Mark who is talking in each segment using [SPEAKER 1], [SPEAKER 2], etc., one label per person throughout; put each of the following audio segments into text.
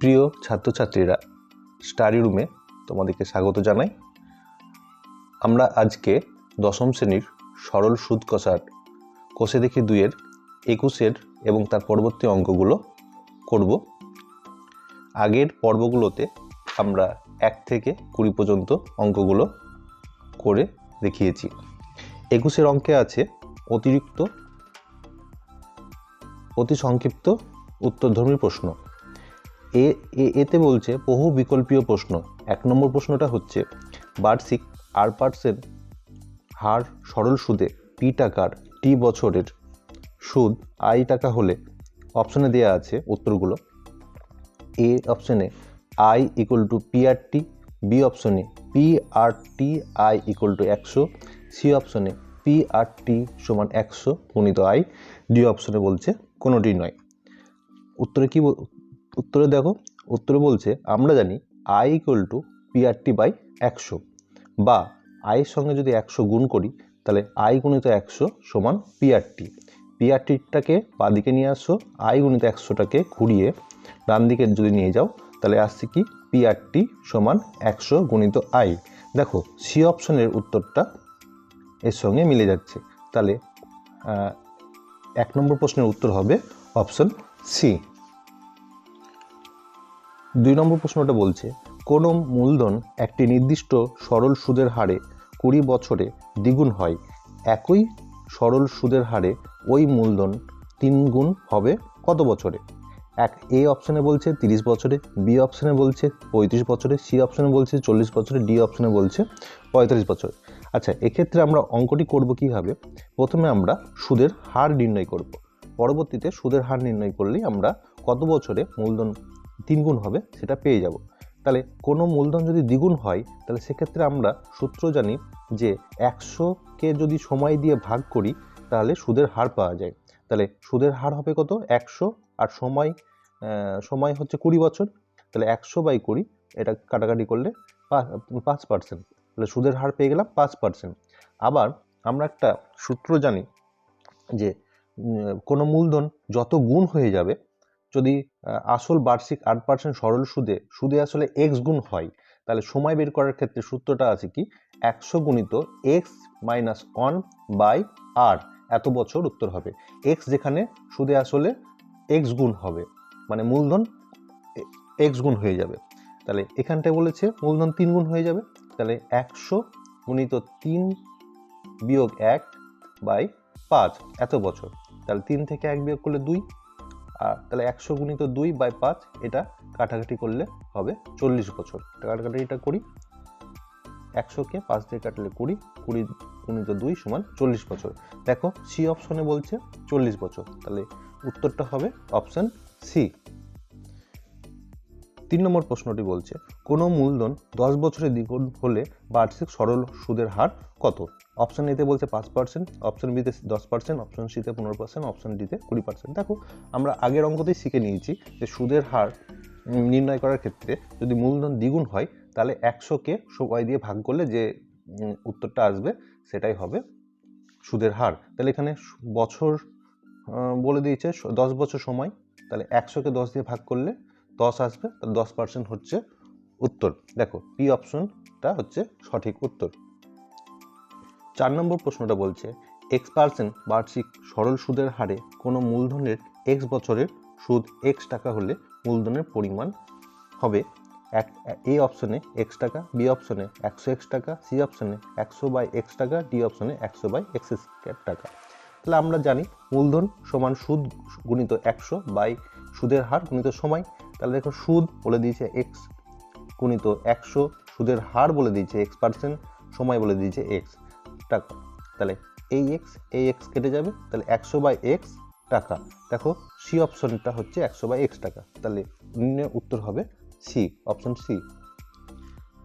[SPEAKER 1] প্রিয় ছাত্রছাত্রীরা, স্টাডি রুমে তোমাদেরকে স্বাগত জানাই। আমরা আজকে দশম শ্রেণীর সরল সুদ কষার কোষে দেখি 2-এর 21-এর এবং তার পরবর্তী অঙ্কগুলো করব। আগের পর্বগুলোতে আমরা 1 থেকে 20 পর্যন্ত অঙ্কগুলো করে দেখিয়েছি। 21-এর অঙ্কে আছে অতি সংক্ষিপ্ত উত্তরধর্মী প্রশ্ন। এতে বলছে বহু বিকল্পীয় প্রশ্ন। 1 নম্বর প্রশ্নটা হচ্ছে বার্ষিক R% হার সরল সুদে P টাকার T বছরের সুদ I টাকা হলে অপশনে দেওয়া আছে উত্তরগুলো। A অপশনে I = PRT, B অপশনে PRTI = 100, C অপশনে PRT = 100 গুণিত I, D অপশনে বলছে কোনোটি নয়। উত্তরে দেখো, উত্তরে বলছে আমরা জানি I = PRT/100, বা I এর সঙ্গে যদি 100 গুণ করি তাহলে I গুণিত 100 সমান PRT। PRTটাকে বাঁ দিকে নিয়ে আসো, I গুণিত 100টাকে ঘুরিয়ে ডান দিকে যদি নিয়ে যাও তাহলে আসছে কি PRT সমান 100 গুণিত I। দেখো C অপশনের উত্তরটা এর সঙ্গে মিলে যাচ্ছে। তাহলে 1 নম্বর প্রশ্নের উত্তর হবে অপশন C। 2 নম্বর প্রশ্নটা বলছে কোনো মূলধন একটি নির্দিষ্ট সরল সুদের হারে 20 বছরে দ্বিগুণ হয়, একই সরল সুদের হারে ওই মূলধন 3 গুণ হবে কত বছরে? A অপশনে বলছে 30 বছরে, B অপশনে বলছে 35 বছরে, C অপশনে বলছে 40 বছরে, D অপশনে বলছে 45 বছরে। আচ্ছা, এক্ষেত্রে আমরা অঙ্কটি করব কিভাবে? প্রথমে আমরা সুদের হার নির্ণয় করব, পরবর্তীতে সুদের হার নির্ণয় করলেই আমরা কত বছরে মূলধন 3 গুণ হবে সেটা পেয়ে যাব। তাহলে কোনো মূলধন যদি দ্বিগুণ হয় তাহলে সেক্ষেত্রে আমরা সূত্র জানি যে 100কে যদি সময় দিয়ে ভাগ করি তাহলে সুদের হার পাওয়া যায়। তাহলে সুদের হার হবে কত? 100, আর সময় হচ্ছে 20 বছর। তাহলে 100/20 এটা কাটাকাটি করলে 5%। তাহলে সুদের হার পেয়ে গেলাম 5%। আবার আমরা একটা সূত্র জানি যে কোনো মূলধন যত গুণ হয়ে যাবে, যদি আসল বার্ষিক 8% সরল সুদে আসলে x গুণ হয়, তাহলে সময় বের করার ক্ষেত্রে সূত্রটা আছে কি 100 গুণিত x - 1/r, এত বছর উত্তর হবে। x যেখানে সুদে আসলে x গুণ হবে, মানে মূলধন x গুণ হয়ে যাবে। তাহলে এখানটায় বলেছে মূলধন 3 গুণ হয়ে যাবে। তাহলে 100 গুণিত 3 বিয়োগ 1/5 এত বছর। তাহলে 3 থেকে 1 বিয়োগ করলে 2, আর তাহলে 100 গুণিত 2/5 এটা কাটাকাটি করলে হবে 40 বছর। কাটাকাটিটা করি, 100কে 5 দিয়ে কাটলে 20, 20 গুণিত 2 সমান 40 বছর। দেখো C অপশনে বলছে 40 বছর, তাহলে উত্তরটা হবে অপশন C। 3 নম্বর প্রশ্নটি বলছে কোনো মূলধন 10 বছরে দ্বিগুণ হলে বার্ষিক সরল সুদের হার কত? অপশন এতে বলছে 5%, অপশন বিতে 10%, অপশন সিতে 15%, অপশন ডিতে 20%। দেখো আমরা আগের অঙ্কতেই শিখে নিয়েছি যে সুদের হার নির্ণয় করার ক্ষেত্রে যদি মূলধন দ্বিগুণ হয় তাহলে 100কে সময় দিয়ে ভাগ করলে যে উত্তরটা আসবে সেটাই হবে সুদের হার। তাহলে এখানে বছর বলে দিয়েছে 10 বছর সময়, তাহলে 100কে 10 দিয়ে ভাগ করলে 10 আসবে, তাহলে 10% হচ্ছে উত্তর। দেখো পি অপশনটা হচ্ছে সঠিক উত্তর। 4 নম্বর প্রশ্নটা বলছে x% বার্ষিক সরল সুদের হারে কোনো মূলধনের x বছরের সুদ x টাকা হলে মূলধনের পরিমাণ হবে A অপশনে x টাকা, B অপশনে 100x টাকা, C অপশনে 100/x টাকা, D অপশনে 100/x টাকা। তাহলে আমরা জানি মূলধন সমান সুদ গুণিত 100 সুদের হার গুণিত সময়। তাহলে দেখো সুদ বলে দিয়েছে x গুণিত 100, সুদের হার বলে দিয়েছে x%, সময় বলে দিয়েছে x টাকা। তাহলে এই x কেটে যাবে, তাহলে 100/x টাকা। দেখো C অপশনটা হচ্ছে 100/x টাকা, তাহলে নির্ণয় উত্তর হবে C, অপশন C।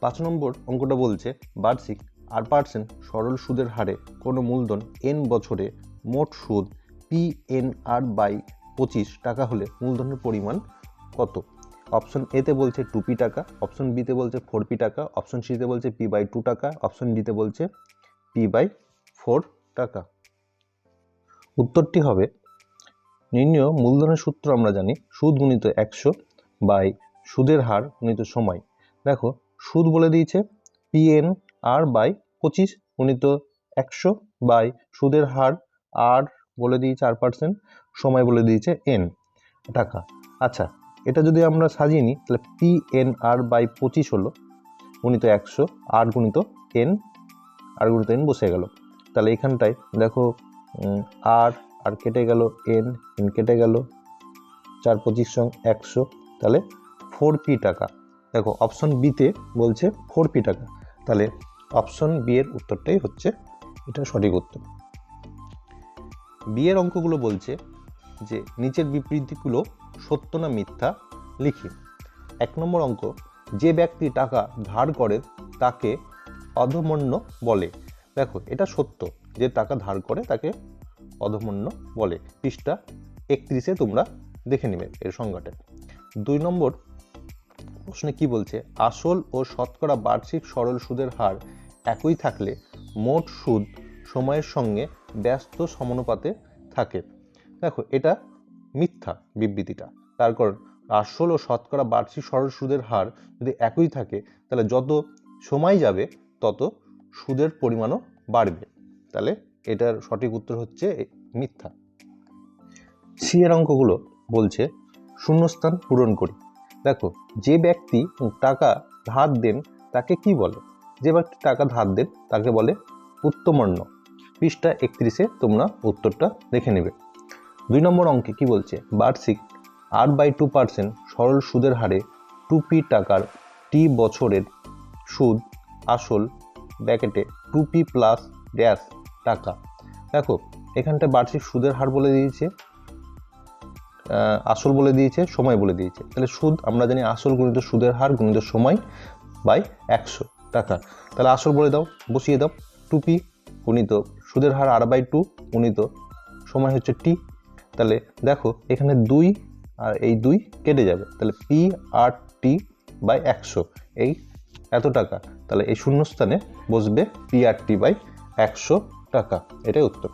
[SPEAKER 1] 5 নম্বর অঙ্কটা বলছে বার্ষিক R% সরল সুদের হারে কোনো মূলধন n বছরে মোট সুদ PNR/25 টাকা হলে মূলধনের পরিমাণ কত? অপশন এতে বলছে 2p টাকা, অপশন বিতে বলছে 4p টাকা, অপশন সিতে বলছে p/2 টাকা, অপশন ডিতে বলছে p/4 টাকা। উত্তরটি হবে নির্ণেয় মূলধনের সূত্র আমরা জানি সুদ গুণিত 100 সুদের হার গুণিত সময়। দেখো সুদ বলে দিয়েছে PNR/25 গুণিত 100 বাই সুদের হার আর বলে দিয়েছে R%, সময় বলে দিয়েছে N টাকা। আচ্ছা, এটা যদি আমরা সাজিয়ে নিই তাহলে PNR/25 হলো গুণিত 100, আর গুণিত N বসে গেল। তাহলে এখানটায় দেখো আর কেটে গেল, N কেটে গেল, 4×25 = 100, তাহলে 4P টাকা। দেখো অপশন বিতে বলছে 4P টাকা, তাহলে অপশন বি এর উত্তরটাই হচ্ছে এটা সঠিক উত্তর। বি এর অঙ্কগুলো বলছে যে নিচের বিবৃতিগুলো সত্য না মিথ্যা লিখি। 1 নম্বর অঙ্ক, যে ব্যক্তি টাকা ধার করে তাকে অধমন্য বলে। দেখো এটা সত্য, যে টাকা ধার করে তাকে অধমন্য বলে। পৃষ্ঠা 31-এ তোমরা দেখে নেবে এর সংজ্ঞাটা। 2 নম্বর প্রশ্নে কি বলছে, আসল ও শতকরা বার্ষিক সরল সুদের হার একই থাকলে মোট সুদ সময়ের সঙ্গে ব্যস্ত সমানুপাতে থাকে। দেখো এটা মিথ্যা বিবৃতিটা, তার কারণ আসল ও শতকরা বার্ষিক সরল সুদের হার যদি একই থাকে তাহলে যত সময় যাবে তত সুদের পরিমাণও বাড়বে, তাহলে এটার সঠিক উত্তর হচ্ছে মিথ্যা। সি এর অঙ্কগুলো বলছে শূন্যস্থান পূরণ করি। দেখো যে ব্যক্তি টাকা ধার দেন তাকে কি বলে? যে ব্যক্তি টাকা ধার দেন তাকে বলে উত্তমন্য। পৃষ্ঠা 31-এ তোমরা উত্তরটা দেখে নেবে। 2 নম্বর অঙ্কে কি বলছে, বার্ষিক R/2% সরল সুদের হারে 2P টাকার টি বছরের সুদ আসল ব্র্যাকেটে 2P প্লাস ড্যাশ টাকা। দেখো এখানটা বার্ষিক সুদের হার বলে দিয়েছে, আসল বলে দিয়েছে, সময় বলে দিয়েছে। তাহলে সুদ আমরা জানি আসল গুণিত সুদের হার গুণিত সময় বাই 100 টাকা। তাহলে আসল বলে দাও, বসিয়ে দাও, 2P গুণিত সুদের হার R/2 গুণিত সময় হচ্ছে T। তাহলে দেখো এখানে 2 আর এই 2 কেটে যাবে, তাহলে PRT/100 এই এত টাকা। তাহলে এই শূন্যস্থানে বসবে PRT/100 টাকা, এটাই উত্তর।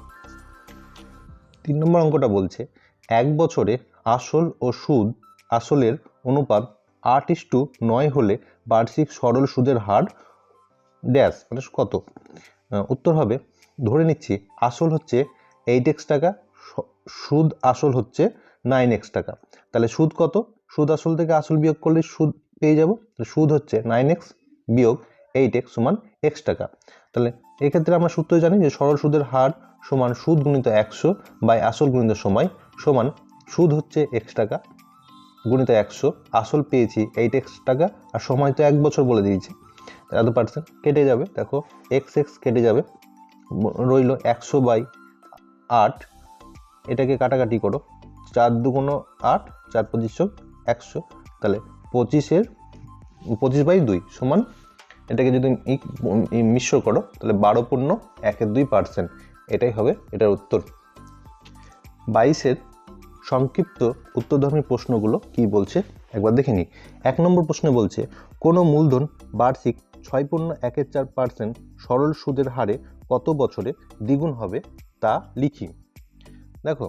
[SPEAKER 1] 3 নম্বর অঙ্কটা বলছে 1 বছরে আসল ও সুদ আসলের অনুপাত 8:9 হলে বার্ষিক সরল সুদের হার ড্যাশ মানে কত? উত্তর হবে, ধরে নিচ্ছি আসল হচ্ছে 8x টাকা, সুদ আসল হচ্ছে 9x টাকা। তাহলে সুদ কত? সুদ আসল থেকে আসল বিয়োগ করলে সুদ পেয়ে যাব। সুদ হচ্ছে 9x বিয়োগ 8x সমান x টাকা। তাহলে এক্ষেত্রে আমরা সূত্র জানি যে সরল সুদের হার সমান সুদ গুণিত 100 বাই আসল গুণিত সময় সমান সুদ হচ্ছে x টাকা গুণিত 100, আসল পেয়েছি 8x টাকা আর সময় তো 1 বছর বলে দিয়েছি, এত পার্সেন্ট কেটে যাবে। দেখো x কেটে যাবে, রইল 100/8। এটাকে কাটাকাটি করো, 4×2 = 8, 4×25 = 100। তাহলে 25/2 সমান, এটাকে যদি মিশ্র করো তাহলে 12.12%, এটাই হবে এটার উত্তর। 22-এর সংক্ষিপ্ত উত্তরধর্মী প্রশ্নগুলো কি বলছে একবার দেখে নিই। 1 নম্বর প্রশ্নে বলছে কোনো মূলধন বার্ষিক 6.14% সরল সুদের হারে কত বছরে দ্বিগুণ হবে তা লিখি। দেখো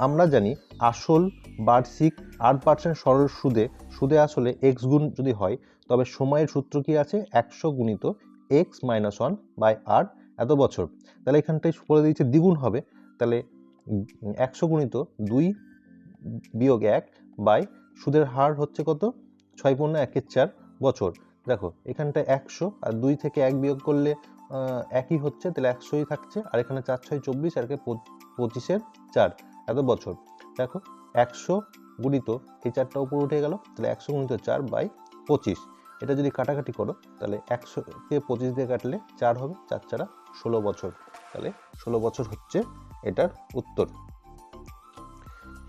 [SPEAKER 1] আমরা জানি আসল বার্ষিক 8% সরল সুদে আসলে x গুণ যদি হয় তবে সময়ের সূত্র কি আছে, 100 গুণিত x - 1/r এত বছর। তাহলে এখানটায় বলে দিয়েছে দ্বিগুণ হবে, তাহলে 100 গুণিত 2 বিয়োগ 1 বাই সুদের হার হচ্ছে কত, 6.14 বছর। দেখো এখানটায় 100 আর 2 থেকে 1 বিয়োগ করলে একই হচ্ছে, তাহলে 100ই থাকছে, আর এখানে 4×6 = 24 আর 25/4 এত বছর। দেখো 100 গুণিত এই 4টা উপর উঠে গেল, তাহলে 100 গুণিত 4/25। এটা যদি কাটাকাটি করো তাহলে 100কে 25 দিয়ে কাটলে 4 হবে, 4×4 = 16 বছর। তাহলে 16 বছর হচ্ছে এটার উত্তর।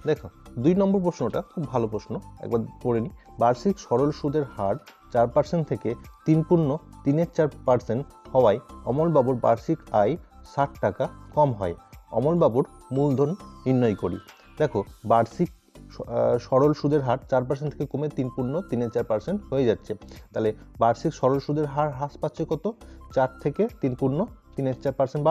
[SPEAKER 1] দেখো 2 নম্বর প্রশ্নটা খুব ভালো প্রশ্ন, একবার পড়ে নিই। বার্ষিক সরল সুদের হার 4% থেকে 3.34% হওয়ায় অমলবাবুর বার্ষিক আয় 60 টাকা কম হয়। অমলবাবুর মূলধন নির্ণয় করি। দেখো বার্ষিক সরল সুদের হার 4% থেকে কমে 3.34% হয়ে যাচ্ছে, তাহলে বার্ষিক সরল সুদের হার হ্রাস পাচ্ছে কত, 4 থেকে 3.34%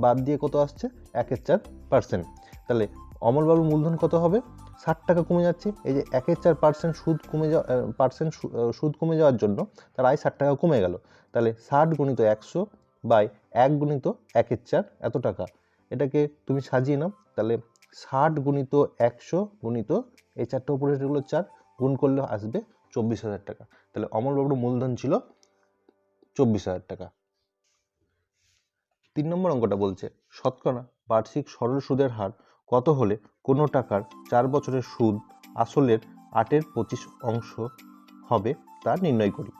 [SPEAKER 1] বাদ দিয়ে কত আসছে, 1/4%। তাহলে অমলবাবুর মূলধন কত হবে, 60 টাকা কমে যাচ্ছে, এই যে 1/4% সুদ কমে যাওয়া সুদ কমে যাওয়ার জন্য তার আয় 60 টাকা কমে গেল। তাহলে 60 গুণিত 100 বাই 1 গুণিত 1/4 এত টাকা। এটাকে তুমি সাজিয়ে নাও, তাহলে 60 গুণিত 100 গুণিত এই 4টা উপরে যেগুলো 4 গুণ করলে আসবে 24,000 টাকা। তাহলে অমলবাবুর মূলধন ছিল 24,000 টাকা। 3 নম্বর অঙ্কটা বলছে শতকরা বার্ষিক সরল সুদের হার কত হলে কোনো টাকার 4 বছরের সুদ আসলের 8/25 অংশ হবে তা নির্ণয় করি।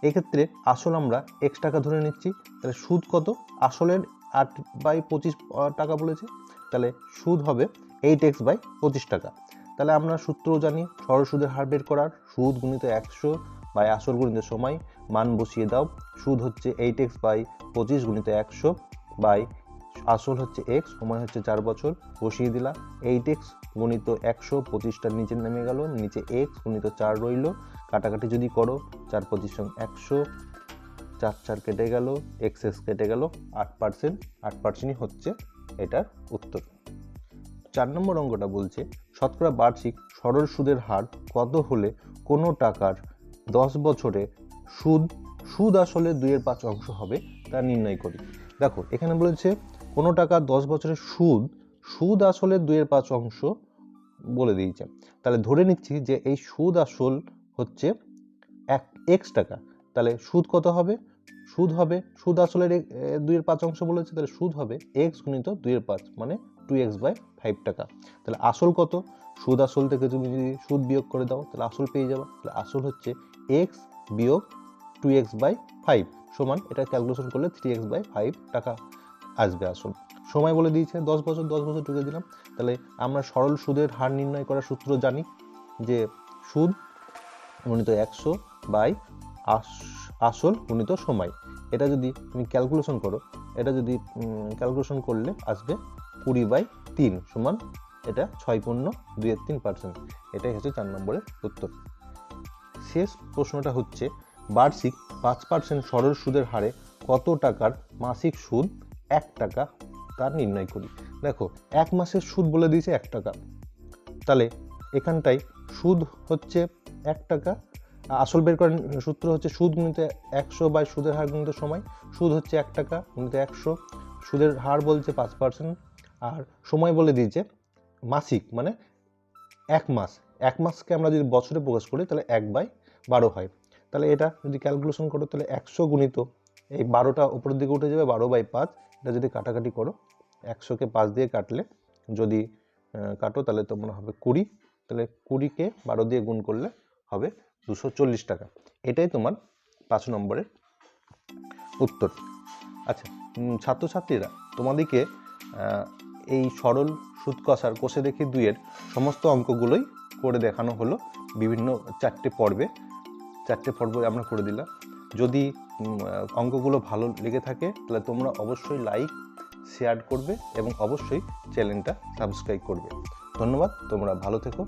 [SPEAKER 1] এক্ষেত্রে আসল আমরা x টাকা ধরে নিচ্ছি, তাহলে সুদ কত? আসলের 8/25 টাকা বলেছে, তাহলে সুদ হবে 8x/25 টাকা। তাহলে আমরা সূত্রও জানি সরল সুদের হার বের করার, সুদ গুণিত 100 বাই আসল গুণিত সময়, মান বসিয়ে দাও। সুদ হচ্ছে 8x/25 গুণিত 100 বাই আসল হচ্ছে x, সময় হচ্ছে 4 বছর, বসিয়ে দিলা। 8x গুণিত 100, 25টা নিচে নেমে গেল, নিচে x গুণিত 4 রইল, কাটাকাটি যদি করো 4×25 100, 4 কেটে গেল, x কেটে গেল, 8%, 8%ই হচ্ছে এটার উত্তর। 4 নম্বর অঙ্কটা বলছে শতকরা বার্ষিক সরল সুদের হার কত হলে কোনো টাকার 10 বছরে সুদ আসলে 2/5 অংশ হবে তা নির্ণয় করি। দেখো এখানে বলেছে কোনো টাকা 10 বছরের সুদ আসলে 2/5 অংশ বলে দিয়েছে। তাহলে ধরে নিচ্ছি যে এই সুদ আসল হচ্ছে x টাকা, তাহলে সুদ কত হবে? সুদ আসলের 2/5 অংশ বলেছে, তাহলে সুদ হবে x গুণিত 2/5 মানে 2x/5 টাকা। তাহলে আসল কত? সুদ আসল থেকে তুমি যদি সুদ বিয়োগ করে দাও তাহলে আসল পেয়ে যাবে। তাহলে আসল হচ্ছে x বিয়োগ 2x/5 সমান, এটা ক্যালকুলেশন করলে 3x/5 টাকা আসবে আসল। সময় বলে দিয়েছে 10 বছর, 10 বছর ঢুকে দিলাম। তাহলে আমরা সরল সুদের হার নির্ণয় করার সূত্র জানি যে সুদ গুণিত 100 বাই আসল গুণিত সময়। এটা যদি তুমি ক্যালকুলেশন করো, এটা যদি ক্যালকুলেশন করলে আসবে 20/3 সমান, এটা 6.23%। এটাই হচ্ছে 4 নম্বরের উত্তর। শেষ প্রশ্নটা হচ্ছে বার্ষিক 5% সরল সুদের হারে কত টাকার মাসিক সুদ 1 টাকা তা নির্ণয় করি। দেখো 1 মাসের সুদ বলে দিয়েছে 1 টাকা, তাহলে এখানটায় সুদ হচ্ছে 1 টাকা, আসল বের করার সূত্র হচ্ছে সুদ গুণিত 100 বাই সুদের হার গুণিত সময়। সুদ হচ্ছে 1 টাকা গুণিত 100, সুদের হার বলছে 5%, আর সময় বলে দিয়েছে মাসিক মানে 1 মাস। 1 মাসকে আমরা যদি বছরে প্রকাশ করি তাহলে 1/12 হয়। তাহলে এটা যদি ক্যালকুলেশন করো তাহলে 100 গুণিত এই 12টা উপরের দিকে উঠে যাবে, 12/5। এটা যদি কাটাকাটি করো 100কে 5 দিয়ে কাটলে যদি কাটো তাহলে তোমরা হবে 20, তাহলে 20কে 12 দিয়ে গুণ করলে হবে 240 টাকা। এটাই তোমার 5 নম্বরের উত্তর। আচ্ছা ছাত্রছাত্রীরা, তোমাদেরকে এই সরল সুদ কষার কোষে দেখি 2-এর সমস্ত অঙ্কগুলোই করে দেখানো হলো বিভিন্ন 4টে পর্বে আমরা করে দিলাম। যদি অঙ্কগুলো ভালো লেগে থাকে তাহলে তোমরা অবশ্যই লাইক শেয়ার করবে এবং অবশ্যই চ্যানেলটা সাবস্ক্রাইব করবে। ধন্যবাদ, তোমরা ভালো থেকো।